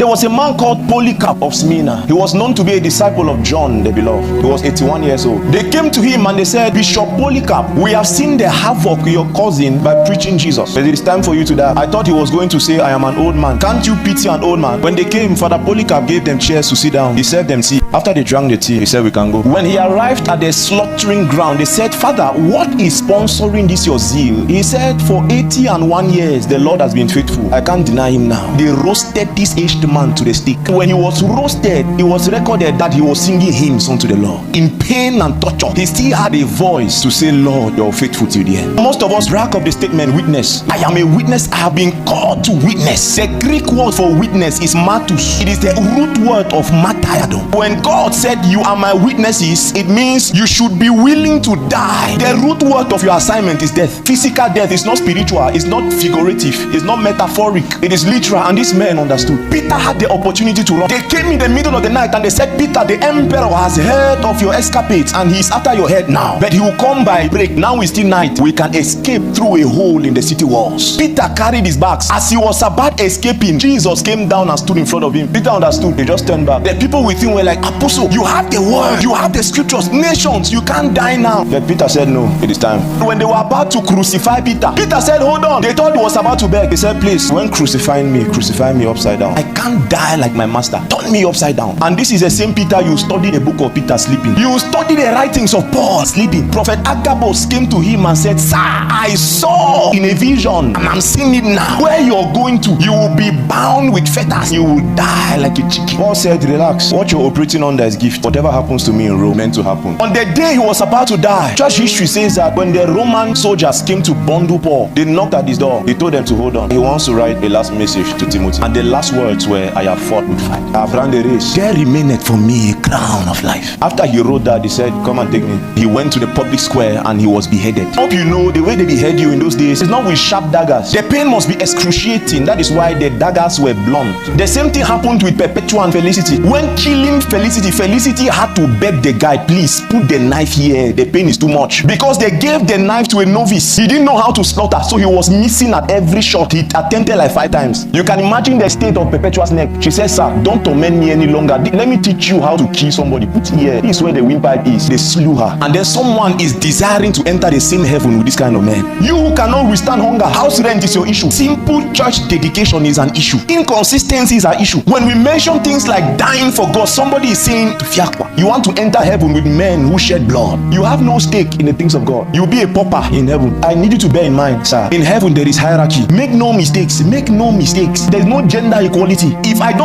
There was a man called Polycarp of Smyrna. He was known to be a disciple of John the Beloved. He was 81 years old. They came to him and they said, Bishop Polycarp, we have seen the havoc your cousin by preaching Jesus, but it is time for you to die. I thought he was going to say, I am an old man. Can't you pity an old man? When they came, Father Polycarp gave them chairs to sit down. He served them tea. After they drank the tea, he said, we can go. When he arrived at the slaughtering ground, they said, Father, what is sponsoring this your zeal? He said, for 81 years, the Lord has been faithful. I can't deny him now. They roasted this aged man to the stake. When he was roasted, it was recorded that he was singing hymns unto the Lord. In pain and torture, he still had a voice to say, Lord, you're faithful till the end. Most of us rack up the statement, witness. I am a witness. I have been called to witness. The Greek word for witness is martus. It is the root word of martyrdom. When God said, you are my witnesses, it means you should be willing to die. The root word of your assignment is death. Physical death is not spiritual, it's not figurative, it's not metaphoric, it is literal. And this man understood. Peter had the opportunity to run. They came in the middle of the night and they said, Peter, the emperor has heard of your escapades and he's after your head now, but he will come by break. Now it's still night. We can escape through a hole in the city walls. Peter carried his bags. As he was about escaping, Jesus came down and stood in front of him. Peter understood. He just turned back. The people with him were like, Apostle, you have the word, you have the scriptures, nations, you can't die now. But Peter said, no, it is time. When they were about to crucify Peter, Peter said, hold on. They thought he was about to beg. He said, please, when crucify me upside down. I can't die like my master. Turn me upside down. And this is the same Peter you study the book of Peter sleeping. You study the writings of Paul sleeping. Prophet Agabus came to him and said, sir, I saw in a vision and I'm seeing it now. Where you're going to, you will be bound with fetters. You will die like a chicken. Paul said, relax. What you're operating under is gift. Whatever happens to me in Rome meant to happen. On the day he was about to die, church history says that when the Roman soldiers came to bundle Paul, they knocked at his door. He told them to hold on. He wants to write a last message to Timothy. And the last words were, I have fought with fight. I have run the race. There remaineth for me a crown of life. After he wrote that, he said, come and take me. He went to the public square and he was beheaded. Hope you know the way they behead you in those days is not with sharp daggers. The pain must be excruciating. That is why the daggers were blunt. The same thing happened with Perpetua and Felicity. When killing Felicity had to beg the guy, please put the knife here. The pain is too much. Because they gave the knife to a novice. He didn't know how to slaughter, so he was missing at every shot. He attempted like 5 times. You can imagine the state of Perpetua's neck. She said, sir, don't torment me any longer. Let me teach you how to kill somebody. Put here. This is where the windpipe is. They slew her. And then someone is desiring to enter the same heaven with this kind of man. You who cannot withstand hunger, house rent is your issue. Simple church dedication is an issue. Inconsistency is an issue. When we mention things like dying for God, somebody is saying, you want to enter heaven with men who shed blood. You have no stake in the things of God. You'll be a pauper in heaven. I need you to bear in mind, sir. In heaven there is hierarchy. Make no mistakes. Make no mistakes. There's no gender equality. If I don't